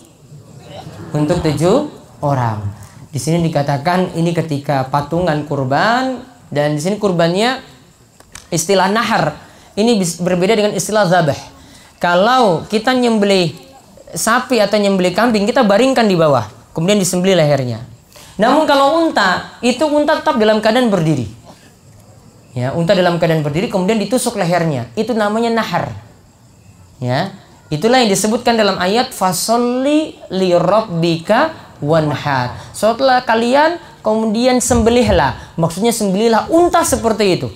untuk 7 orang. Di sini dikatakan ini ketika patungan kurban, dan di sini kurbannya istilah nahar. Ini berbeda dengan istilah zabah. Kalau kita nyembelih sapi atau nyembelih kambing, kita baringkan di bawah, kemudian disembelih lehernya. Namun kalau unta, itu unta tetap dalam keadaan berdiri. Ya, unta dalam keadaan berdiri kemudian ditusuk lehernya. Itu namanya nahar. Ya, itulah yang disebutkan dalam ayat fasolli li rabbika wanhar. Setelah kalian kemudian sembelihlah. Maksudnya sembelihlah unta seperti itu.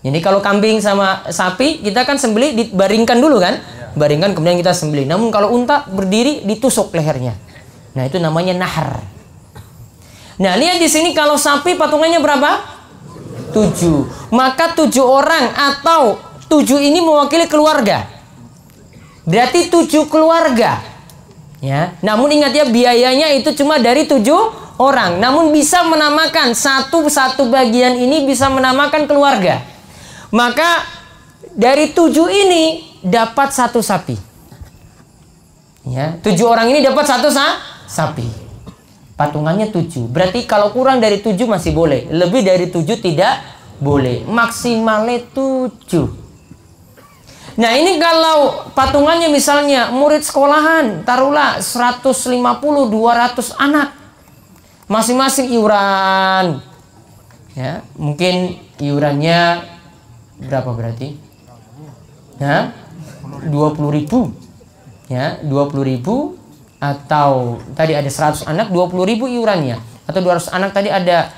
Jadi kalau kambing sama sapi kita kan sembelih dibaringkan dulu kan? Baringkan kemudian kita sembelih. Namun kalau unta berdiri ditusuk lehernya. Nah, itu namanya nahar. Nah, lihat di sini kalau sapi patungannya berapa? 7. Maka 7 orang atau 7 ini mewakili keluarga. Berarti 7 keluarga. Ya. Namun ingat ya, biayanya itu cuma dari 7 orang. Namun bisa menamakan satu bagian ini bisa menamakan keluarga. Maka dari 7 ini dapat 1 sapi. Ya, 7 orang ini dapat 1 sapi. Patungannya 7. Berarti kalau kurang dari 7 masih boleh. Lebih dari 7 tidak boleh. Maksimalnya 7. Nah, ini kalau patungannya misalnya murid sekolahan, taruhlah 150-200 anak. Masing-masing iuran. Ya, mungkin iurannya berapa berarti? Ya, 20.000. Ya, 20.000 atau tadi ada 100 anak 20.000 iurannya, atau 200 anak tadi ada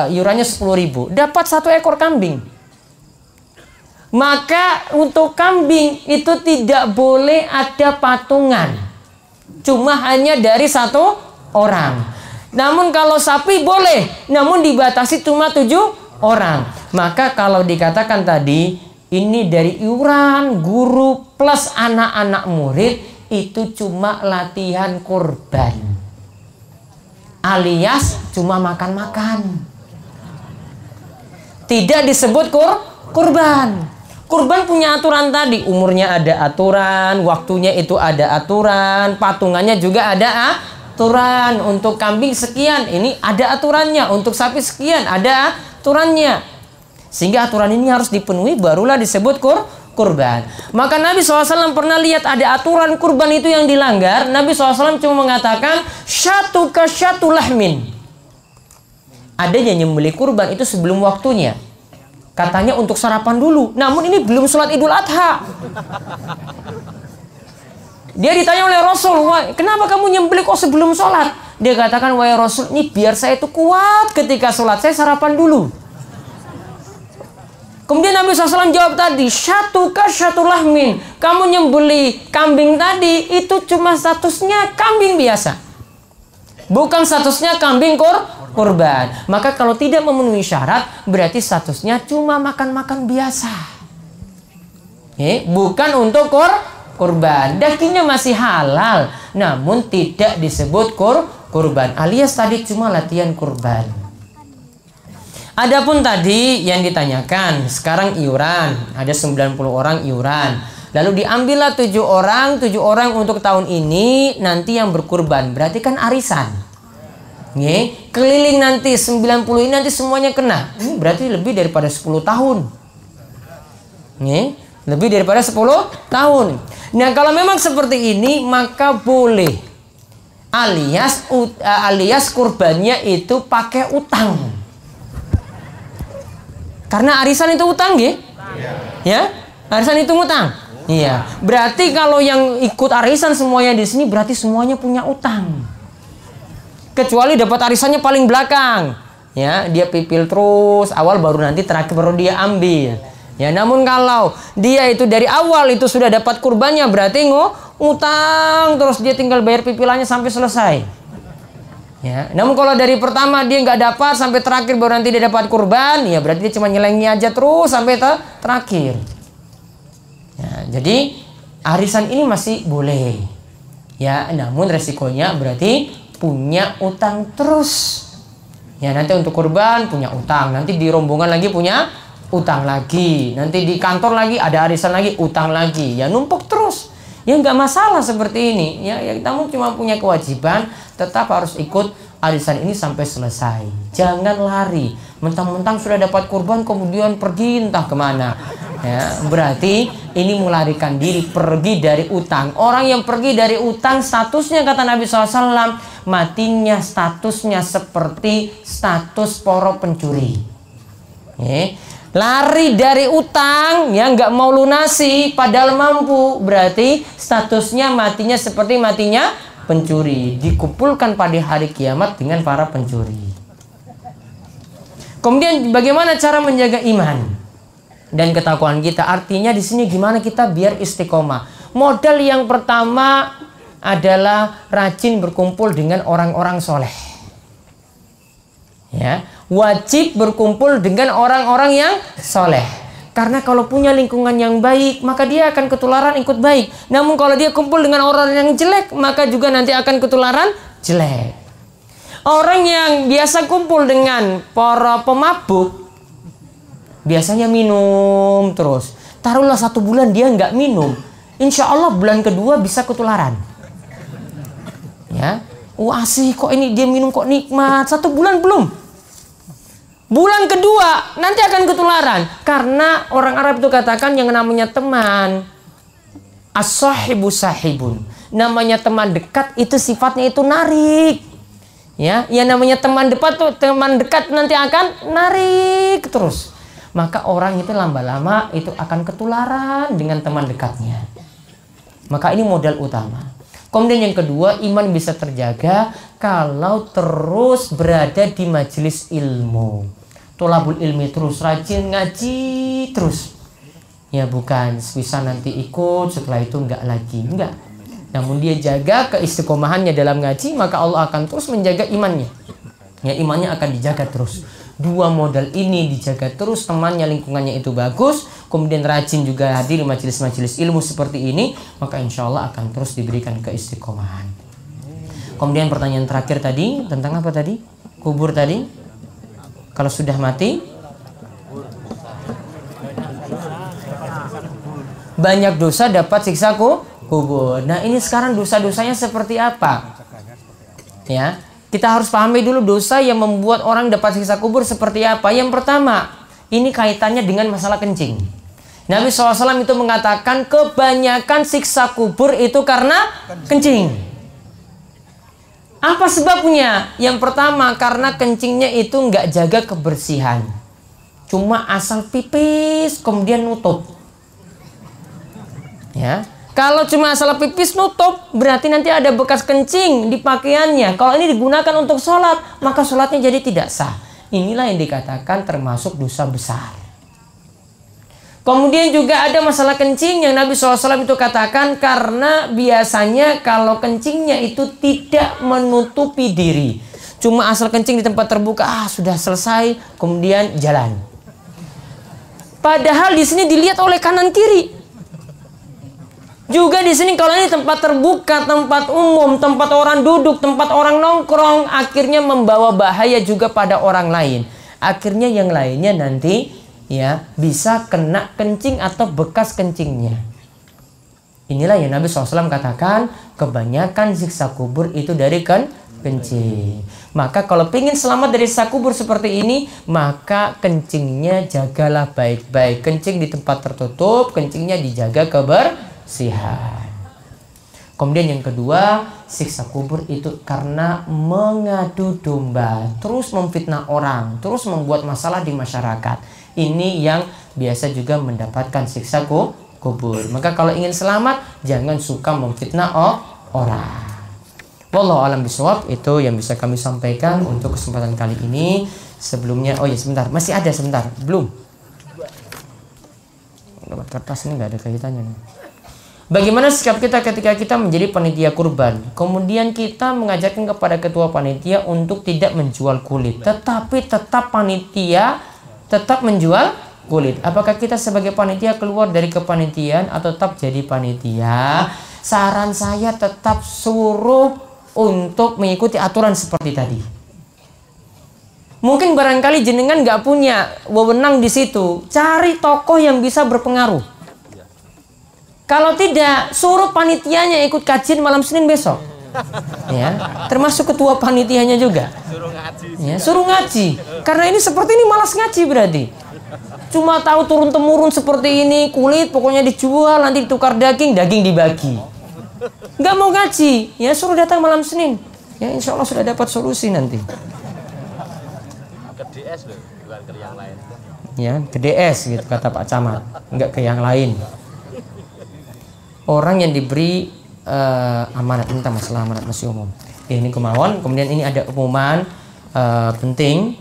iurannya 10.000, dapat 1 ekor kambing. Maka untuk kambing itu tidak boleh ada patungan, cuma hanya dari 1 orang. Namun kalau sapi boleh, namun dibatasi cuma 7 orang. Maka kalau dikatakan tadi ini dari iuran guru plus anak-anak murid, itu cuma latihan kurban, alias cuma makan-makan. Tidak disebut kurban. Kurban punya aturan tadi, umurnya ada aturan, waktunya itu ada aturan, patungannya juga ada aturan. Untuk kambing sekian, ini ada aturannya. Untuk sapi sekian, ada aturannya. Sehingga aturan ini harus dipenuhi, barulah disebut kurban. Maka Nabi SAW pernah lihat ada aturan kurban itu yang dilanggar. Nabi SAW cuma mengatakan syatu ka syatu lahmin. Ada yang nyembelih kurban itu sebelum waktunya, katanya untuk sarapan dulu. Namun ini belum sholat Idul Adha. Dia ditanya oleh Rasul, kenapa kamu nyembelih kok sebelum sholat? Dia katakan, wahai Rasul, ini biar saya itu kuat ketika sholat, saya sarapan dulu. Kemudian Nabi SAW jawab tadi, syatu ka syatu lahmin. Kamu nyembeli kambing tadi, itu cuma statusnya kambing biasa, bukan statusnya kambing kurban. Maka kalau tidak memenuhi syarat, berarti statusnya cuma makan-makan biasa. Bukan untuk kurban. Dagingnya masih halal, namun tidak disebut kurban, alias tadi cuma latihan kurban. Adapun tadi yang ditanyakan, sekarang iuran, ada 90 orang iuran. Lalu diambillah 7 orang untuk tahun ini, nanti yang berkurban. Berarti kan arisan. Keliling nanti 90 ini nanti semuanya kena. Ini berarti lebih daripada 10 tahun. Lebih daripada 10 tahun. Nah, kalau memang seperti ini, maka boleh. Alias kurbannya itu pakai utang. Karena arisan itu utang, ya? Arisan itu utang. Iya. Berarti kalau yang ikut arisan semuanya di sini berarti semuanya punya utang. Kecuali dapat arisannya paling belakang, ya, dia pipil terus, awal baru nanti terakhir baru dia ambil. Ya, namun kalau dia itu dari awal itu sudah dapat kurbannya, berarti utang terus, dia tinggal bayar pipilannya sampai selesai. Ya, namun kalau dari pertama dia nggak dapat sampai terakhir baru nanti dia dapat kurban, ya berarti dia cuma nyelengi aja terus sampai terakhir. Ya, jadi arisan ini masih boleh. Ya, namun resikonya berarti punya utang terus. Ya, nanti untuk kurban punya utang, nanti di rombongan lagi punya utang lagi, nanti di kantor lagi ada arisan lagi utang lagi, ya numpuk terus. Ya nggak masalah seperti ini. Ya kamu cuma punya kewajiban tetap harus ikut arisan ini sampai selesai. Jangan lari, mentang-mentang sudah dapat kurban kemudian pergi entah kemana. Ya, berarti ini melarikan diri, pergi dari utang. Orang yang pergi dari utang statusnya kata Nabi SAW, matinya statusnya seperti status para pencuri. Lari dari utang, ya nggak mau lunasi padahal mampu, berarti statusnya matinya seperti matinya pencuri, dikumpulkan pada hari kiamat dengan para pencuri. Kemudian bagaimana cara menjaga iman dan ketakwaan kita? Artinya di sini gimana kita biar istiqomah. Modal yang pertama adalah rajin berkumpul dengan orang-orang soleh. Ya, wajib berkumpul dengan orang-orang yang soleh. Karena kalau punya lingkungan yang baik, maka dia akan ketularan ikut baik. Namun kalau dia kumpul dengan orang yang jelek, maka juga nanti akan ketularan jelek. Orang yang biasa kumpul dengan para pemabuk, biasanya minum terus. Taruhlah 1 bulan dia nggak minum, insya Allah bulan kedua bisa ketularan. Ya, wah sih kok ini dia minum kok nikmat, 1 bulan belum. Bulan kedua nanti akan ketularan. Karena orang Arab itu katakan yang namanya teman, as-sahibu sahibun. Namanya teman dekat itu sifatnya itu narik. Ya, yang namanya teman dekat nanti akan narik terus. Maka orang itu lama-lama itu akan ketularan dengan teman dekatnya. Maka ini modal utama. Kemudian yang kedua, iman bisa terjaga kalau terus berada di majelis ilmu. Tolabul ilmi terus, rajin ngaji terus. Ya bukan bisa nanti ikut setelah itu enggak lagi, enggak. Namun dia jaga keistiqomahannya dalam ngaji, maka Allah akan terus menjaga imannya. Ya, imannya akan dijaga terus. 2 modal ini dijaga terus, temannya lingkungannya itu bagus, kemudian rajin juga hadir di majelis-majelis ilmu seperti ini, maka insya Allah akan terus diberikan keistiqomahan. Kemudian pertanyaan terakhir tadi tentang apa tadi? Kubur tadi. Kalau sudah mati banyak dosa dapat siksa kubur. Nah ini sekarang dosa-dosanya seperti apa? Ya, kita harus pahami dulu dosa yang membuat orang dapat siksa kubur seperti apa. Yang pertama, ini kaitannya dengan masalah kencing. Nabi SAW itu mengatakan kebanyakan siksa kubur itu karena kencing. Apa sebabnya? Yang pertama, karena kencingnya itu nggak jaga kebersihan. Cuma asal pipis kemudian nutup. Ya, kalau cuma asal pipis nutup, berarti nanti ada bekas kencing di pakaiannya. Kalau ini digunakan untuk sholat, maka sholatnya jadi tidak sah. Inilah yang dikatakan termasuk dosa besar. Kemudian juga ada masalah kencing yang Nabi SAW itu katakan karena biasanya kalau kencingnya itu tidak menutupi diri. Cuma asal kencing di tempat terbuka, sudah selesai, kemudian jalan. Padahal di sini dilihat oleh kanan kiri. Juga di sini kalau ini tempat terbuka, tempat umum, tempat orang duduk, tempat orang nongkrong, akhirnya membawa bahaya juga pada orang lain. Akhirnya yang lainnya nanti ya bisa kena kencing atau bekas kencingnya. Inilah yang Nabi SAW katakan kebanyakan siksa kubur itu dari kencing. Maka kalau ingin selamat dari siksa kubur seperti ini, maka kencingnya jagalah baik-baik. Kencing di tempat tertutup, kencingnya dijaga kebersihan. Kemudian yang kedua, siksa kubur itu karena mengadu domba, terus memfitnah orang, terus membuat masalah di masyarakat. Ini yang biasa juga mendapatkan siksa kubur. Maka kalau ingin selamat, jangan suka memfitnah orang. Wallahu a'lam bishawab. Itu yang bisa kami sampaikan untuk kesempatan kali ini. Sebelumnya, sebentar, masih ada sebentar, belum. Dapat kertas ini nggak ada kaitannya nih. Bagaimana sikap kita ketika kita menjadi panitia kurban? Kemudian kita mengajarkan kepada ketua panitia untuk tidak menjual kulit, tetapi tetap panitia tetap menjual kulit. Apakah kita sebagai panitia keluar dari kepanitiaan atau tetap jadi panitia? Saran saya tetap suruh untuk mengikuti aturan seperti tadi. Mungkin barangkali jenengan nggak punya wewenang di situ, cari tokoh yang bisa berpengaruh. Kalau tidak, suruh panitianya ikut kajian malam Senin besok. Ya, termasuk ketua panitianya juga. Suruh ngaji. Ya, suruh ngaji. Karena ini seperti ini malas ngaji berarti. Cuma tahu turun temurun seperti ini, kulit pokoknya dijual, nanti ditukar daging, daging dibagi. Nggak mau ngaji, ya suruh datang malam Senin. Ya insya Allah sudah dapat solusi nanti. Ke DS loh, bukan ke yang lain. Ya, ke DS gitu kata Pak Camat, nggak ke yang lain. Orang yang diberi amanat, tentang masalah amanat masih umum. Ini kemauan. Kemudian ini ada umuman penting.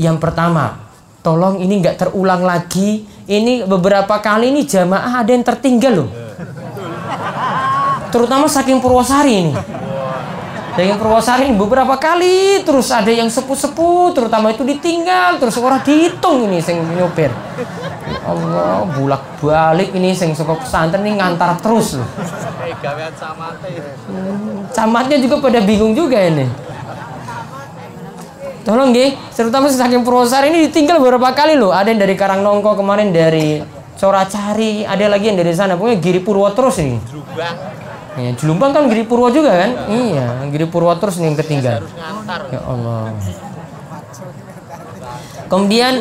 Yang pertama, tolong ini nggak terulang lagi. Ini beberapa kali ini jamaah ada yang tertinggal loh. Terutama saking Purwosari ini. Saking Purwosari ini beberapa kali terus ada yang sepuh-sepuh, terutama itu ditinggal, terus orang dihitung ini sing nyopir. Allah, bulak-balik ini sing saka pesantren ini ngantar terus loh. Kayak gawean camate. Camatnya juga pada bingung juga ini. Tolong nggih, terutama saking Purwosari ini ditinggal beberapa kali loh. Ada yang dari Karangnongko kemarin, dari Coracari, ada lagi yang dari sana. Pokoknya Giri Purwo terus ini. Jombang. Ya, Jelumpang kan Giri Purwo juga kan? Iya, Giri Purwo terus nih yang ketinggal. Harus ngantar. Ya Allah. Kemudian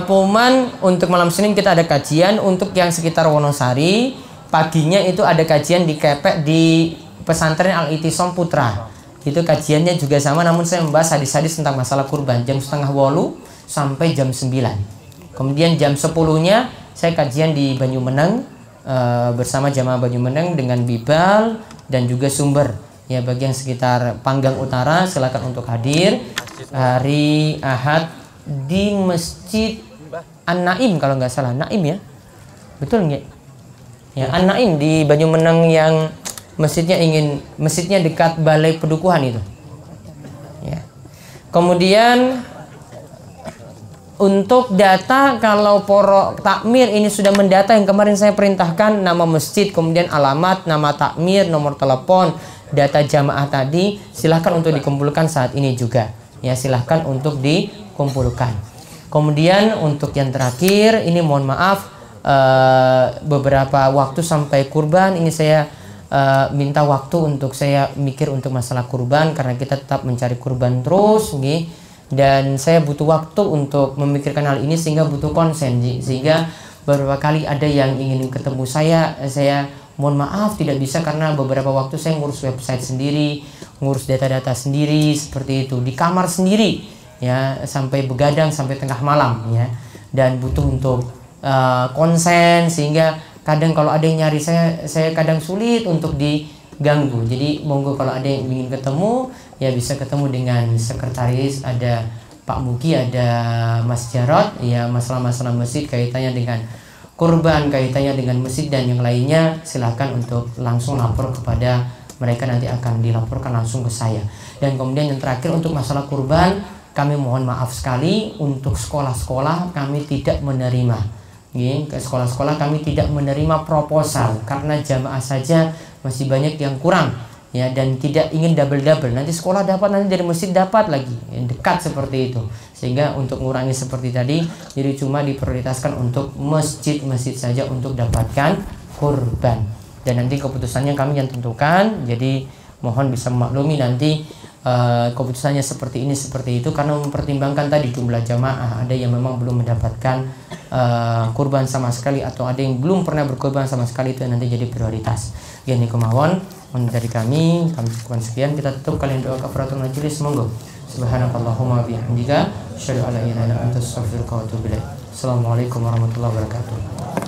pengumuman untuk malam Senin kita ada kajian untuk yang sekitar Wonosari. Paginya itu ada kajian di Kepek di pesantren Al-Itisam Putra. Itu kajiannya juga sama, namun saya membahas hadis-hadis tentang masalah kurban jam 7:30 sampai jam 9. Kemudian jam 10-nya saya kajian di Banyumeneng bersama jamaah Banyumeneng dengan Bibal dan juga Sumber. Ya, bagi yang sekitar Panggang Utara silakan untuk hadir hari Ahad di Masjid An-Naim kalau nggak salah. Naim ya, betul nggak? Ya, An-Naim di Banyumeneng yang masjidnya dekat Balai Pedukuhan itu. Ya. Kemudian untuk data, kalau poro takmir ini sudah mendata yang kemarin saya perintahkan, nama masjid, kemudian alamat, nama takmir, nomor telepon, data jamaah tadi, silahkan untuk dikumpulkan saat ini juga. Ya, silahkan untuk dikumpulkan. Kemudian untuk yang terakhir, ini mohon maaf, beberapa waktu sampai kurban, ini saya minta waktu untuk saya mikir untuk masalah kurban, karena kita tetap mencari kurban terus, nih. Dan saya butuh waktu untuk memikirkan hal ini sehingga butuh konsen, sehingga beberapa kali ada yang ingin ketemu saya mohon maaf tidak bisa karena beberapa waktu saya ngurus website sendiri, ngurus data-data sendiri seperti itu di kamar sendiri ya, sampai begadang sampai tengah malam ya, dan butuh untuk konsen, sehingga kadang kalau ada yang nyari saya kadang sulit untuk diganggu. Jadi monggo kalau ada yang ingin ketemu ya bisa ketemu dengan sekretaris, ada Pak Mugi, ada Mas Jarot, ya masalah-masalah masjid kaitannya dengan kurban, kaitannya dengan masjid dan yang lainnya, silahkan untuk langsung lapor kepada mereka, nanti akan dilaporkan langsung ke saya. Dan kemudian yang terakhir untuk masalah kurban, kami mohon maaf sekali untuk sekolah-sekolah kami tidak menerima. Ke sekolah-sekolah kami tidak menerima proposal karena jamaah saja masih banyak yang kurang. Ya, dan tidak ingin double-double, nanti sekolah dapat, nanti dari masjid dapat lagi, dekat seperti itu, sehingga untuk mengurangi seperti tadi, jadi cuma diprioritaskan untuk masjid-masjid saja untuk dapatkan kurban, dan nanti keputusannya kami yang tentukan. Jadi mohon bisa memaklumi nanti keputusannya seperti ini seperti itu, karena mempertimbangkan tadi jumlah jamaah, ada yang memang belum mendapatkan kurban sama sekali, atau ada yang belum pernah berkurban sama sekali, itu nanti jadi prioritas. Ini kemauan dari kami cukupkan sekian. Kita tutup kalian doa kafaratul majelis, monggo. Subhanakallahumma bihamdika asyhadu an la ilaha illa anta astaghfiruka wa atubu ilaik. Assalamualaikum warahmatullahi wabarakatuh.